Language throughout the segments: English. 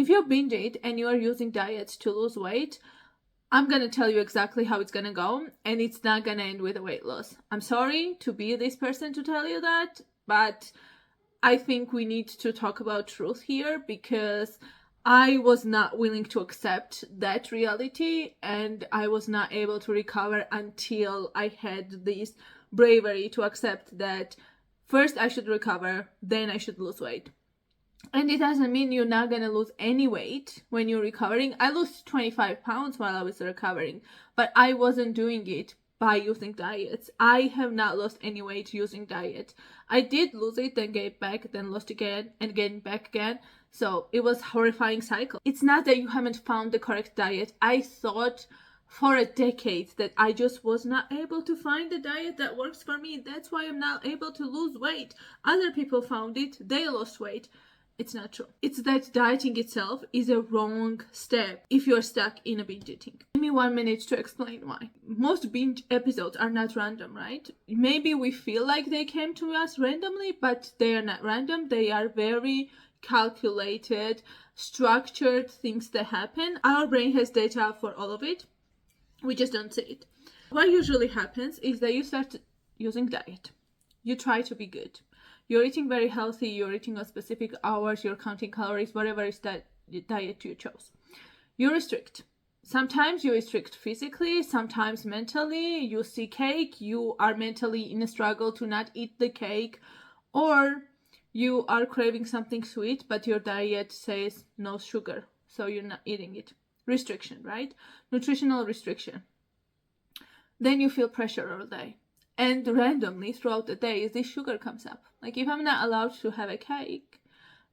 If you binge eat and you are using diets to lose weight, I'm going to tell you exactly how it's going to go, and it's not going to end with a weight loss. I'm sorry to be this person to tell you that, but I think we need to talk about truth here, because I was not willing to accept that reality, and I was not able to recover until I had this bravery to accept that first I should recover, then I should lose weight. And it doesn't mean you're not going to lose any weight when you're recovering. I lost 25 pounds while I was recovering, but I wasn't doing it by using diets. I have not lost any weight using diet. I did lose it, then gained back, then lost again, and gained back again. So it was a horrifying cycle. It's not that you haven't found the correct diet. I thought for a decade that I just was not able to find the diet that works for me. That's why I'm not able to lose weight. Other people found it, they lost weight. It's not true. It's that dieting itself is a wrong step if you're stuck in a binge eating. Give me 1 minute to explain why. Most binge episodes are not random, right? Maybe we feel like they came to us randomly, but they are not random. They are very calculated, structured things that happen. Our brain has data for all of it. We just don't see it. What usually happens is that you start using diet. You try to be good. You're eating very healthy, you're eating on specific hours, you're counting calories, whatever is that diet you chose. You restrict. Sometimes you restrict physically, sometimes mentally. You see cake, you are mentally in a struggle to not eat the cake, or you are craving something sweet, but your diet says no sugar, so you're not eating it. Restriction, right? Nutritional restriction. Then you feel pressure all day. And randomly throughout the day, this sugar comes up. Like if I'm not allowed to have a cake,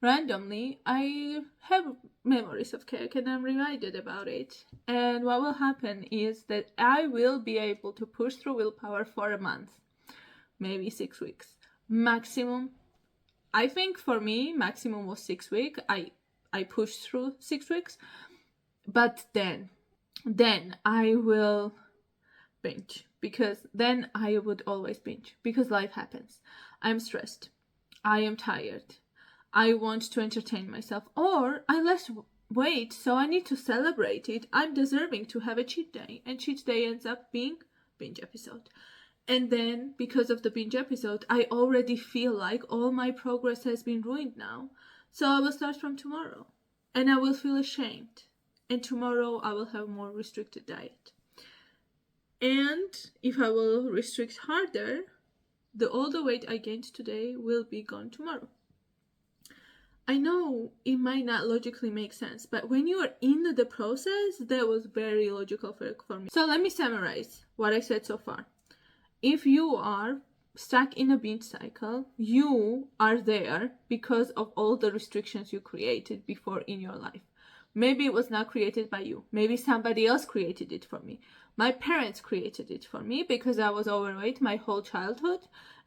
randomly I have memories of cake and I'm reminded about it. And what will happen is that I will be able to push through willpower for a month, maybe 6 weeks. Maximum, I think for me, maximum was 6 weeks. I pushed through 6 weeks. But then I will binge, because then I would always binge, because life happens. I'm stressed. I am tired. I want to entertain myself, or I lost weight, so I need to celebrate it. I'm deserving to have a cheat day, and cheat day ends up being binge episode. And then because of the binge episode, I already feel like all my progress has been ruined now. So I will start from tomorrow, and I will feel ashamed. And tomorrow I will have more restricted diet. And if I will restrict harder, all the weight I gained today will be gone tomorrow. I know it might not logically make sense, but when you are in the process, that was very logical for me. So let me summarize what I said so far. If you are stuck in a binge cycle, you are there because of all the restrictions you created before in your life. Maybe it was not created by you. Maybe somebody else created it for me. My parents created it for me because I was overweight my whole childhood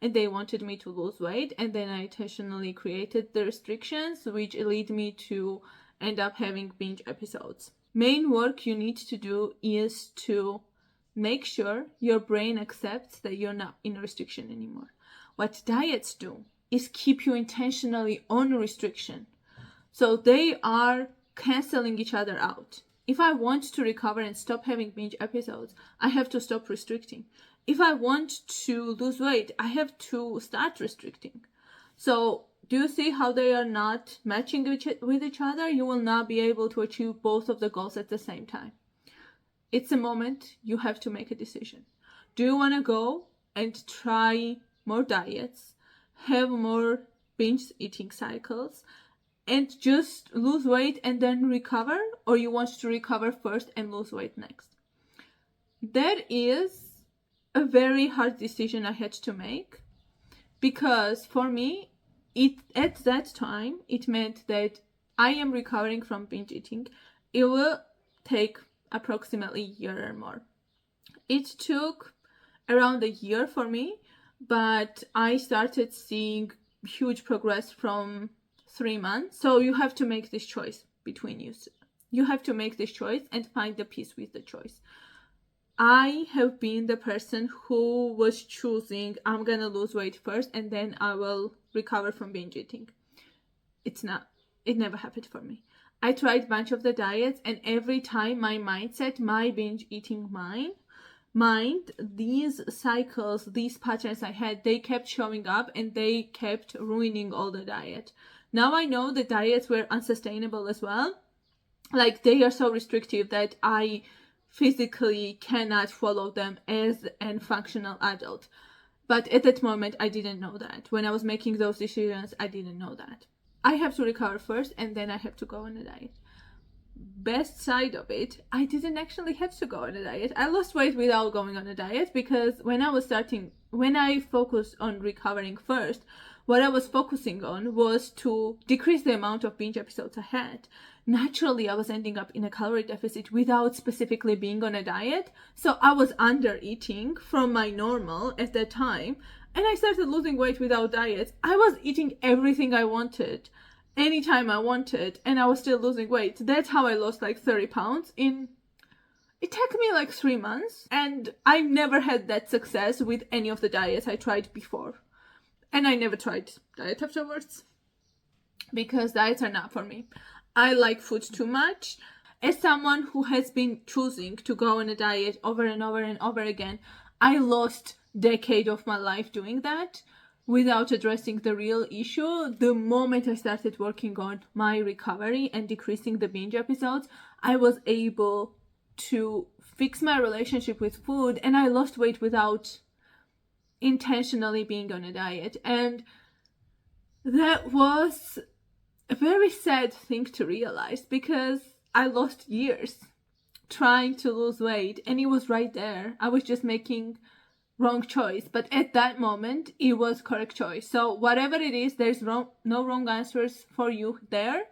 and they wanted me to lose weight, and then I intentionally created the restrictions which lead me to end up having binge episodes. Main work you need to do is to make sure your brain accepts that you're not in restriction anymore. What diets do is keep you intentionally on restriction. So they are canceling each other out. If I want to recover and stop having binge episodes, I have to stop restricting. If I want to lose weight, I have to start restricting. So do you see how they are not matching with each other? You will not be able to achieve both of the goals at the same time. It's a moment you have to make a decision. Do you want to go and try more diets, have more binge eating cycles, and just lose weight and then recover? Or you want to recover first and lose weight next? That is a very hard decision I had to make, because for me, at that time, it meant that I am recovering from binge eating. It will take approximately a year or more. It took around a year for me, but I started seeing huge progress from 3 months. So you have to make this choice between you. You have to make this choice and find the peace with the choice. I have been the person who was choosing, I'm gonna lose weight first and then I will recover from binge eating. It never happened for me. I tried a bunch of the diets, and every time my mindset, my binge eating mind, these cycles, these patterns I had, they kept showing up and they kept ruining all the diet. Now I know the diets were unsustainable as well. Like, they are so restrictive that I physically cannot follow them as a functional adult. But at that moment, I didn't know that. When I was making those decisions, I didn't know that. I have to recover first, and then I have to go on a diet. Best side of it, I didn't actually have to go on a diet. I lost weight without going on a diet, because when I focused on recovering first, what I was focusing on was to decrease the amount of binge episodes I had. Naturally, I was ending up in a calorie deficit without specifically being on a diet. So I was under eating from my normal at that time. And I started losing weight without diets. I was eating everything I wanted, anytime I wanted, and I was still losing weight. That's how I lost like 30 pounds it took me like 3 months. And I never had that success with any of the diets I tried before. And I never tried diet afterwards, because diets are not for me. I like food too much. As someone who has been choosing to go on a diet over and over and over again, I lost a decade of my life doing that without addressing the real issue. The moment I started working on my recovery and decreasing the binge episodes, I was able to fix my relationship with food, and I lost weight without intentionally being on a diet. And that was a very sad thing to realize, because I lost years trying to lose weight, and it was right there. I was just making wrong choice, but at that moment it was correct choice. So whatever it is, there's no wrong answers for you there.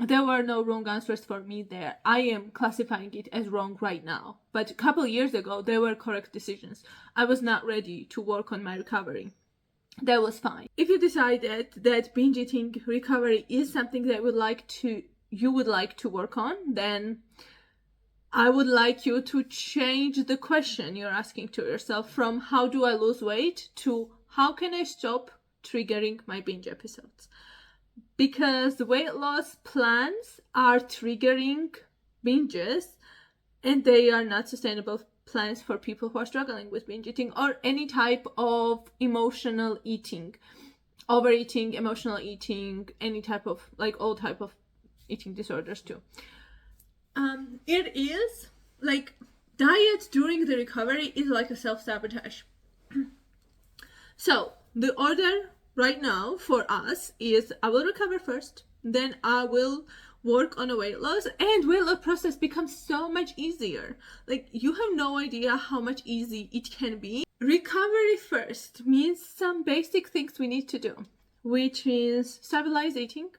There were no wrong answers for me there. I am classifying it as wrong right now, but a couple years ago there were correct decisions. I was not ready to work on my recovery. That was fine. If you decided that binge eating recovery is something that you would like to work on, then I would like you to change the question you're asking to yourself from how do I lose weight to how can I stop triggering my binge episodes? Because weight loss plans are triggering binges, and they are not sustainable plans for people who are struggling with binge eating or any type of emotional eating, overeating, emotional eating, any type of, like, all type of eating disorders too. It is like diet during the recovery is like a self-sabotage. So the order right now for us is I will recover first, then I will work on a weight loss, and weight loss process becomes so much easier. Like, you have no idea how much easy it can be. Recovery first means some basic things we need to do, which is stabilize eating.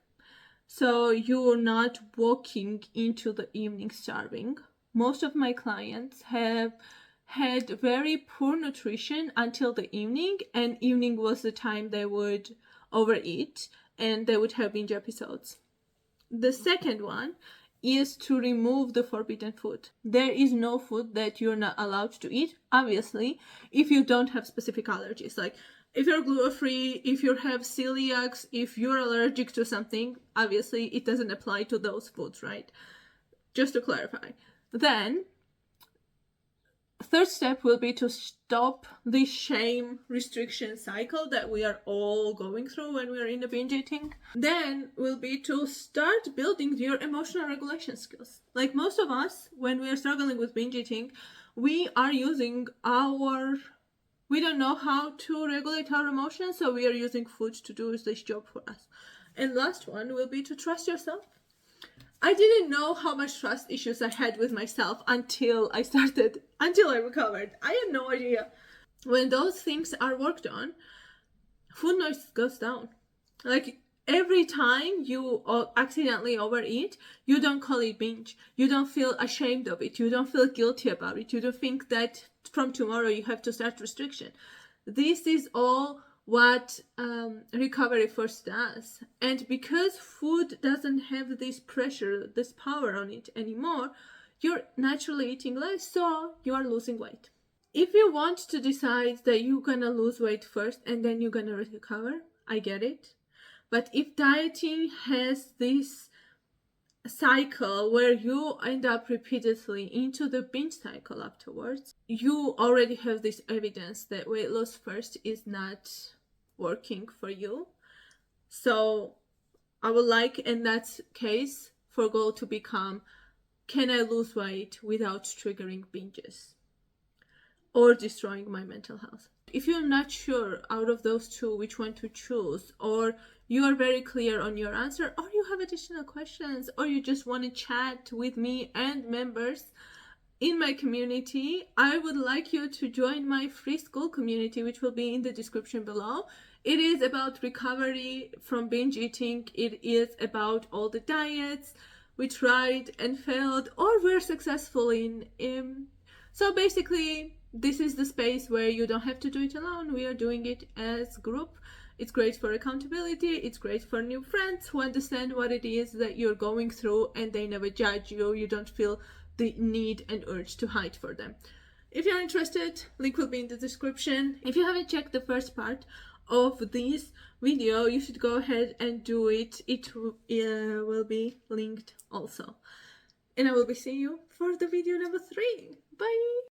So you're not walking into the evening starving. Most of my clients have had very poor nutrition until the evening, and evening was the time they would overeat and they would have binge episodes. The second one is to remove the forbidden food. There is no food that you're not allowed to eat, obviously, if you don't have specific allergies. Like, if you're gluten-free, if you have celiacs, if you're allergic to something, obviously it doesn't apply to those foods, right? Just to clarify. Then, third step will be to stop the shame restriction cycle that we are all going through when we are in a binge eating. Then will be to start building your emotional regulation skills. Like, most of us, when we are struggling with binge eating, we don't know how to regulate our emotions, so we are using food to do this job for us. And last one will be to trust yourself. I didn't know how much trust issues I had with myself until I recovered. I had no idea. When those things are worked on, food noise goes down. Like, every time you accidentally overeat, you don't call it binge. You don't feel ashamed of it. You don't feel guilty about it. You don't think that from tomorrow you have to start restriction. This is all what recovery first does. And because food doesn't have this pressure, this power on it anymore, you're naturally eating less, so you are losing weight. If you want to decide that you're gonna lose weight first and then you're gonna recover, I get it. But if dieting has this cycle where you end up repeatedly into the binge cycle afterwards, you already have this evidence that weight loss first is not working for you. So I would like, in that case, for goal to become, can I lose weight without triggering binges or destroying my mental health? If you're not sure out of those two which one to choose, or you are very clear on your answer, or you have additional questions, or you just want to chat with me and members in my community, I would like you to join my free Skool community, which will be in the description below. It is about recovery from binge eating. It is about all the diets we tried and failed or were successful in. So basically, this is the space where you don't have to do it alone. We are doing it as a group. It's great for accountability. It's great for new friends who understand what it is that you're going through, and they never judge you. You don't feel the need and urge to hide for them. If you're interested, link will be in the description. If you haven't checked the first part of this video, you should go ahead and do it. It will be linked also. And I will be seeing you for the video number 3. Bye!